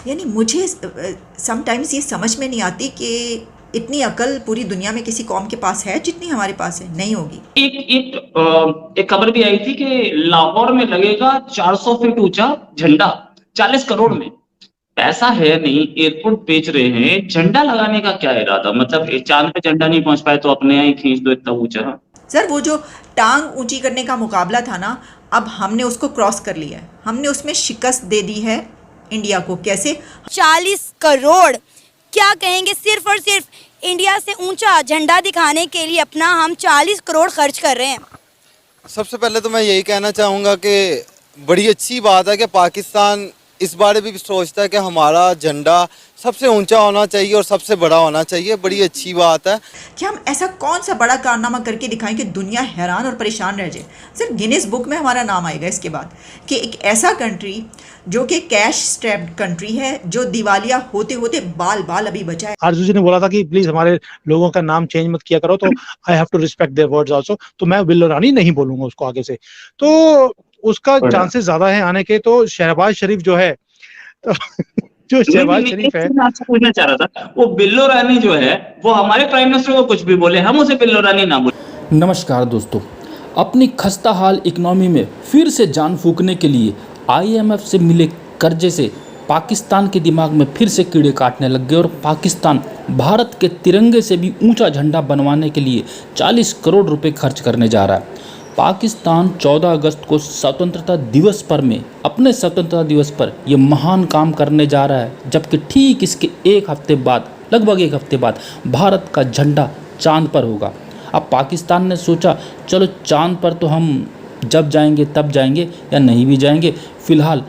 यानी मुझे समटाइम्स ये समझ में नहीं आती कि इतनी अकल पूरी दुनिया में किसी कौम के पास है जितनी हमारे पास है, नहीं होगी। एक खबर भी आई थी कि लाहौर में लगेगा 400 फीट ऊंचा झंडा 40 करोड़ में। पैसा है नहीं, एयरपोर्ट बेच रहे हैं, झंडा लगाने का क्या इरादा? मतलब चांद पे झंडा नहीं पहुंच पाए तो अपने यहाँ ही खींच दो इतना ऊंचा। सर वो जो टांग ऊंची करने का मुकाबला था ना, अब हमने उसको क्रॉस कर लिया है, हमने उसमें शिकस्त दे दी है इंडिया को। कैसे? 40 करोड़ क्या कहेंगे, सिर्फ और सिर्फ इंडिया से ऊंचा झंडा दिखाने के लिए अपना हम 40 करोड़ खर्च कर रहे हैं। सबसे पहले तो मैं यही कहना चाहूँगा कि बड़ी अच्छी बात है कि पाकिस्तान इस बारे में भी सोचता है कि हमारा झंडा सबसे ऊंचा होना चाहिए और सबसे बड़ा होना चाहिए। बड़ी अच्छी बात है कि हम ऐसा कौन सा बड़ा कारनामा करके दिखाएं कि दुनिया हैरान और परेशान रह जाए। सिर्फ गिनीज बुक में हमारा नाम आएगा इसके बाद कि एक ऐसा कंट्री जो कि कैश स्ट्रैप्ड कंट्री है, जो दिवालिया होते होते बाल बाल अभी बचा है। आरजू जी ने बोला था कि प्लीज हमारे लोगों का नाम चेंज मत किया करो, तो I have to respect their words also. तो मैं बिल्लो रानी नहीं बोलूंगा उसको आगे से, तो उसका चांसेस ज्यादा है आने के। तो शहबाज शरीफ जो है तो जो शहबाज शरीफ है, मैं आपसे पूछना चाह रहा था, वो बिल्लो रानी जो है वो हमारे प्राइम मिनिस्टर को कुछ भी बोले, हम उसे बिल्लो रानी ना बोले। नमस्कार दोस्तों, अपनी खस्ता हाल इकनॉमी में फिर से जान फूंकने के लिए आईएमएफ से मिले कर्जे से पाकिस्तान के दिमाग में फिर से कीड़े काटने लग गए और पाकिस्तान भारत के तिरंगे से भी ऊंचा झंडा बनवाने के लिए 40 करोड़ रुपए खर्च करने जा रहा है। पाकिस्तान 14 अगस्त को स्वतंत्रता दिवस पर में अपने स्वतंत्रता दिवस पर यह महान काम करने जा रहा है, जबकि ठीक इसके एक हफ्ते बाद, लगभग एक हफ्ते बाद भारत का झंडा चांद पर होगा। अब पाकिस्तान ने सोचा चलो चांद पर तो हम जब जाएंगे तब जाएंगे या नहीं भी जाएंगे, फिलहाल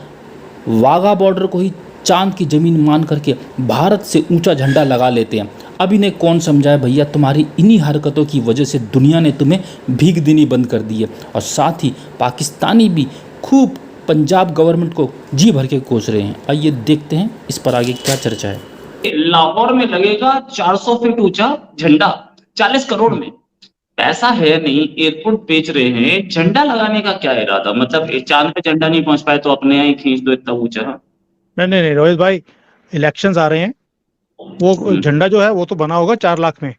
वाघा बॉर्डर को ही चांद की ज़मीन मान करके भारत से ऊंचा झंडा लगा लेते हैं। अब इन्हें कौन समझाए भैया, तुम्हारी इन्हीं हरकतों की वजह से दुनिया ने तुम्हें भीख देनी बंद कर दी है। और साथ ही पाकिस्तानी भी खूब पंजाब गवर्नमेंट को जी भर के कोस रहे हैं। आइए देखते हैं इस पर आगे क्या चर्चा है। लाहौर में लगेगा 400 फीट ऊंचा झंडा 40 करोड़ में। पैसा है नहीं, एयरपोर्ट बेच रहे हैं, झंडा लगाने का क्या इरादा? मतलब चांद पे झंडा नहीं पहुंच पाए तो अपने यहाँ ही खींच दो इतना ऊंचा। नहीं रोहित भाई, इलेक्शंस आ रहे हैं, वो झंडा जो है वो तो बना होगा 4 लाख में,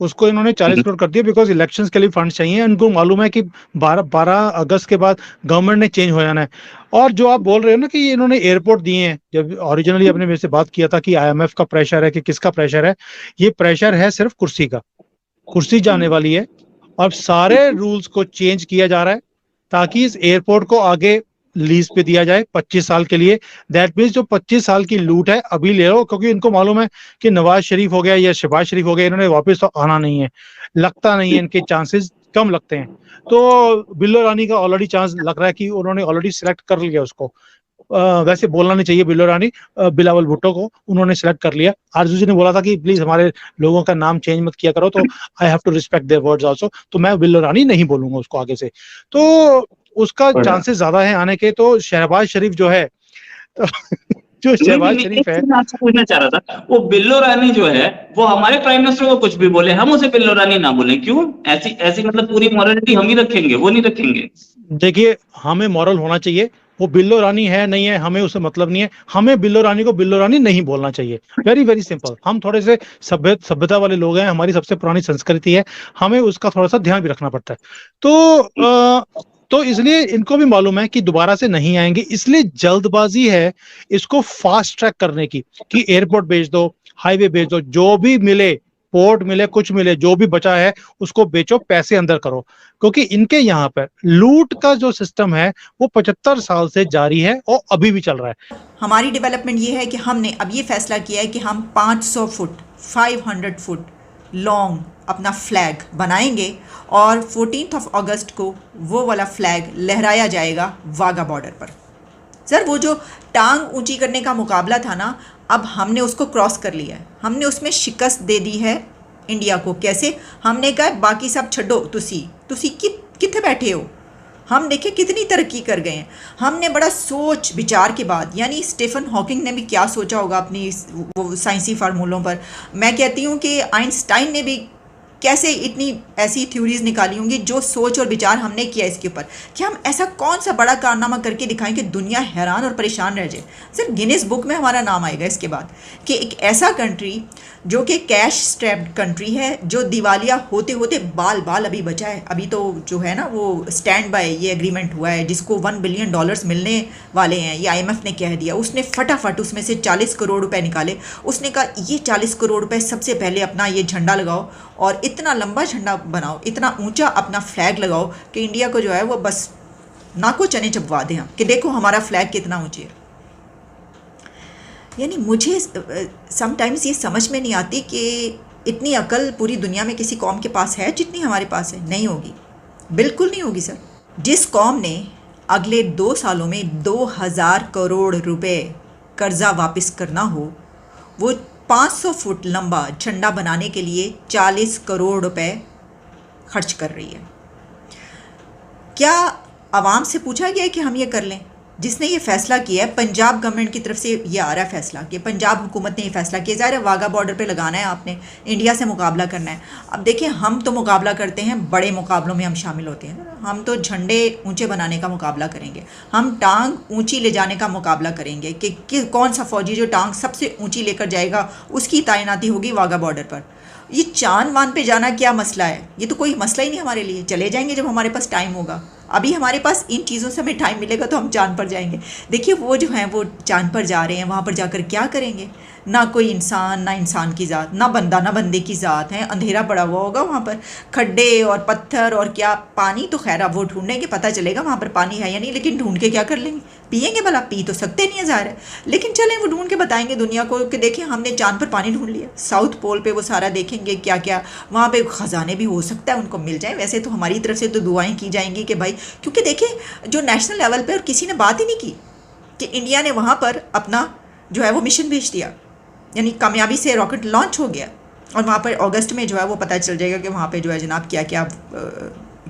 उसको इन्होंने 40 करोड़ कर दिया बिकॉज इलेक्शंस के लिए फंड्स चाहिए। उनको मालूम है कि 12 अगस्त के बाद गवर्नमेंट ने चेंज हो जाना है। और जो आप बोल रहे हो ना कि इन्होंने एयरपोर्ट दिए हैं, जब ओरिजिनली अपने मेरे से बात किया था कि आईएमएफ का प्रेशर है कि किसका प्रेशर है, ये प्रेशर है सिर्फ कुर्सी का। कुर्सी जाने वाली है और सारे रूल्स को चेंज किया जा रहा है ताकि इस एयरपोर्ट को आगे लीज पे दिया जाए 25 साल के लिए। दैट मीन्स जो 25 साल की लूट है अभी ले लो, क्योंकि इनको मालूम है कि नवाज शरीफ हो गया या शहबाज शरीफ हो गया, इन्होंने वापस तो आना नहीं है, लगता नहीं है, इनके चांसेस कम लगते हैं। तो बिल्लो रानी का ऑलरेडी चांस लग रहा है कि उन्होंने ऑलरेडी सिलेक्ट कर लिया उसको। वैसे बोलना नहीं चाहिए बिल्लो रानी, बिलावल भुट्टो को उन्होंने सिलेक्ट कर लिया। आरजू जी ने बोला था कि प्लीज हमारे लोगों का नाम चेंज मत किया करो, तो I have to respect their words also. तो मैं बिल्लो रानी नहीं बोलूंगा उसको आगे से, तो उसका चांसेस ज्यादा है आने के। तो शहबाज शरीफ जो है तो जो शहबाज शरीफ है, मैं आपसे पूछना चाह रहा था, वो बिल्लो रानी जो है वो हमारे प्राइम मिनिस्टर को कुछ भी बोले, हम उसे बिल्लो रानी ना बोले, क्यों? ऐसी ऐसी मतलब पूरी मॉरलिटी हम ही रखेंगे, वो नहीं रखेंगे। देखिए हमें मॉरल होना चाहिए, वो बिल्लो रानी है नहीं है हमें उससे मतलब नहीं है। हमें बिल्लो रानी को बिल्लो रानी नहीं बोलना चाहिए, वेरी वेरी सिंपल। हम थोड़े से सभ्यता वाले लोग हैं, हमारी सबसे पुरानी संस्कृति है, हमें उसका थोड़ा सा ध्यान भी रखना पड़ता है। तो इसलिए इनको भी मालूम है कि दोबारा से नहीं आएंगे, इसलिए जल्दबाजी है इसको फास्ट ट्रैक करने की कि एयरपोर्ट भेज दो, हाईवे भेज दो, जो भी मिले, पोर्ट मिले, कुछ मिले, जो भी बचा है उसको बेचो, पैसे अंदर करो। क्योंकि इनके यहाँ पर लूट का जो सिस्टम है वो 75 साल से जारी है और अभी भी चल रहा है। हमारी डेवलपमेंट ये है कि हमने अब ये फैसला किया है कि हम 500 फुट 500 फुट लॉन्ग अपना फ्लैग बनाएंगे और 14 अगस्त को वो वाला फ्लैग लहराया जाएगा वाघा बॉर्डर पर। सर वो जो टांग ऊंची करने का मुकाबला था ना, अब हमने उसको क्रॉस कर लिया है, हमने उसमें शिकस्त दे दी है इंडिया को। कैसे? हमने कहा बाकी सब छड्डो, तुसी कितने बैठे हो, हम देखें कितनी तरक्की कर गए हैं। हमने बड़ा सोच विचार के बाद, यानी स्टीफन हॉकिंग ने भी क्या सोचा होगा अपनी वो साइंसी फार्मूलों पर, मैं कहती हूँ कि आइंस्टाइन ने भी कैसे इतनी ऐसी थ्योरीज निकाली होंगी, जो सोच और विचार हमने किया इसके ऊपर कि हम ऐसा कौन सा बड़ा कारनामा करके दिखाएं कि दुनिया हैरान और परेशान रह जाए। सर गिनीज बुक में हमारा नाम आएगा इसके बाद कि एक ऐसा कंट्री जो कि कैश स्ट्रैप्ड कंट्री है, जो दिवालिया होते होते बाल बाल अभी बचा है। अभी तो जो है ना वो स्टैंड बाय ये एग्रीमेंट हुआ है जिसको $1 बिलियन मिलने वाले हैं, ये IMF ने कह दिया। उसने फटाफट उसमें से 40 करोड़ रुपए निकाले। उसने कहा ये 40 करोड़ रुपए सबसे पहले अपना ये झंडा लगाओ और इतना लंबा झंडा बनाओ, इतना ऊंचा अपना फ्लैग लगाओ कि इंडिया को जो है वो बस नाको चने चबवा दें हम कि देखो हमारा फ्लैग कितना ऊंचे है। यानी मुझे समटाइम्स ये समझ में नहीं आती कि इतनी अकल पूरी दुनिया में किसी कौम के पास है जितनी हमारे पास है। नहीं होगी, बिल्कुल नहीं होगी सर। जिस कौम ने अगले 2 सालों में 2000 करोड़ रुपए कर्जा वापस करना हो, वो 500 फुट लंबा झंडा बनाने के लिए 40 करोड़ रुपए खर्च कर रही है। क्या आवाम से पूछा गया है कि हम ये कर लें? जिसने ये फैसला किया है, पंजाब गवर्नमेंट की तरफ से ये आ रहा है फैसला कि पंजाब हुकूमत ने ये फैसला किया। ज़ाहिर है वाघा बॉर्डर पे लगाना है आपने, इंडिया से मुकाबला करना है। अब देखिए हम तो मुकाबला करते हैं, बड़े मुकाबलों में हम शामिल होते हैं। हम तो झंडे ऊंचे बनाने का मुकाबला करेंगे, हम टांग ऊंची ले जाने का मुकाबला करेंगे कि कौन सा फौजी जो टांग सबसे ऊंची लेकर जाएगा उसकी तैनाती होगी वाघा बॉर्डर पर। ये चांद वान पे जाना क्या मसला है? ये तो कोई मसला ही नहीं हमारे लिए। चले जाएंगे जब हमारे पास टाइम होगा। अभी हमारे पास इन चीज़ों से हमें टाइम मिलेगा तो हम चांद पर जाएंगे। देखिए वो जो हैं वो चांद पर जा रहे हैं, वहाँ पर जाकर क्या करेंगे? ना कोई इंसान, ना इंसान की ज़ात, ना बंदा ना बंदे की ज़ात है। अंधेरा पड़ा हुआ होगा वहाँ पर, खड्डे और पत्थर और क्या पानी तो खैर अब वो ढूंढेंगे, पता चलेगा वहाँ पर पानी है या नहीं। लेकिन ढूंढ के क्या कर लेंगे? पिएंगे? भला पी तो सकते नहीं है ज़ाहिर है, लेकिन चलें वो ढूंढ के बताएंगे दुनिया को कि देखिए हमने चांद पर पानी ढूंढ लिया। साउथ पोल पे वो सारा देखेंगे क्या क्या वहाँ पे ख़जाने भी हो सकता है उनको मिल जाए। वैसे तो हमारी तरफ से तो दुआएं की जाएंगी कि भाई, क्योंकि देखिए जो नेशनल लेवल पे और किसी ने बात ही नहीं की कि इंडिया ने वहाँ पर अपना जो है वो मिशन भेज दिया, यानी कामयाबी से रॉकेट लॉन्च हो गया। और वहाँ पर अगस्त में जो है वो पता चल जाएगा कि वहाँ पे जो है जनाब क्या क्या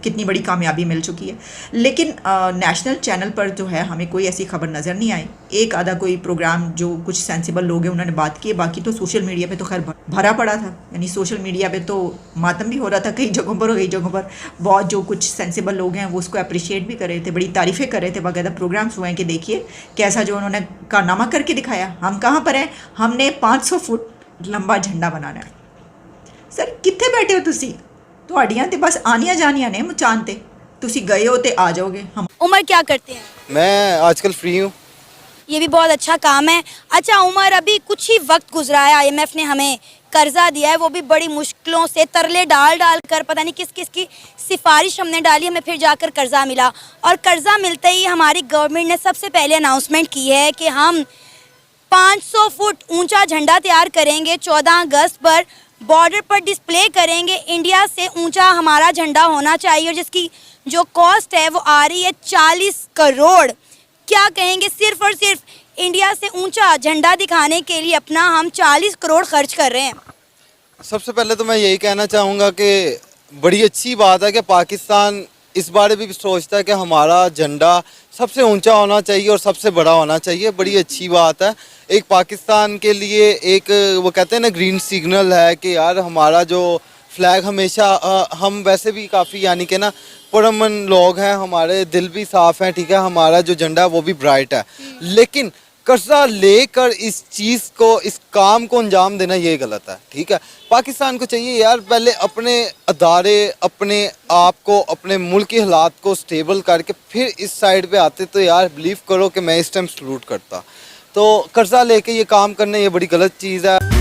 कितनी बड़ी कामयाबी मिल चुकी है। लेकिन नेशनल चैनल पर जो है हमें कोई ऐसी खबर नज़र नहीं आई। एक आधा कोई प्रोग्राम जो कुछ सेंसिबल लोग हैं उन्होंने बात की, बाकी तो सोशल मीडिया पे तो खैर भरा पड़ा था। यानी सोशल मीडिया पे तो मातम भी हो रहा था कई जगहों पर, और कई जगहों पर बहुत जो कुछ सेंसिबल लोग हैं वो उसको अप्रिशिएट भी कर रहे थे, बड़ी तारीफ़ें कर रहे थे। बाकायदा प्रोग्राम्स हुए हैं कि देखिए कैसा जो उन्होंने कारनामा करके दिखाया। हम कहाँ पर हैं? हमने 500 फुट लंबा झंडा बनाना है। सर कितने बैठे हो तुसी? ਤੁਹਾਡੀਆਂ ਤੇ बस आनियां जानियां ने चांद ते, तुसी गए हो ते आ जाओगे। हम उमर क्या करते हैं? मैं आजकल फ्री हूँ। ये भी बहुत अच्छा काम है। अच्छा उमर, अभी कुछ ही वक्त गुजरा है, IMF ने हमें कर्जा दिया है, वो भी बड़ी मुश्किलों से, तरले डाल डाल कर, पता नहीं किस किस की सिफारिश हमने डाली, हमें फिर जाकर कर्जा मिला। और कर्जा मिलते ही हमारी गवर्नमेंट ने सबसे पहले अनाउंसमेंट की है कि हम 500 फुट ऊंचा झंडा तैयार करेंगे, 14 अगस्त पर बॉर्डर पर डिस्प्ले करेंगे। इंडिया से ऊंचा हमारा झंडा होना चाहिए, और जिसकी जो कॉस्ट है वो आ रही है 40 करोड़। क्या कहेंगे, सिर्फ और सिर्फ इंडिया से ऊंचा झंडा दिखाने के लिए अपना हम 40 करोड़ खर्च कर रहे हैं। सबसे पहले तो मैं यही कहना चाहूँगा कि बड़ी अच्छी बात है कि पाकिस्तान इस बारे भी सोचता है कि हमारा झंडा सबसे ऊंचा होना चाहिए और सबसे बड़ा होना चाहिए। बड़ी अच्छी बात है। एक पाकिस्तान के लिए एक वो कहते हैं ना ग्रीन सिग्नल है कि यार हमारा जो फ्लैग हमेशा हम वैसे भी काफ़ी यानी कि ना पुरअमन लोग हैं, हमारे दिल भी साफ़ हैं, ठीक है, हमारा जो झंडा है वो भी ब्राइट है। लेकिन कर्जा लेकर इस चीज़ को, इस काम को अंजाम देना ये गलत है, ठीक है। पाकिस्तान को चाहिए यार पहले अपने अदारे, अपने आप को, अपने मुल्क के हालात को स्टेबल करके फिर इस साइड पे आते तो यार बिलीव करो कि मैं इस टाइम सलूट करता। तो कर्जा लेके ये काम करना ये बड़ी गलत चीज़ है।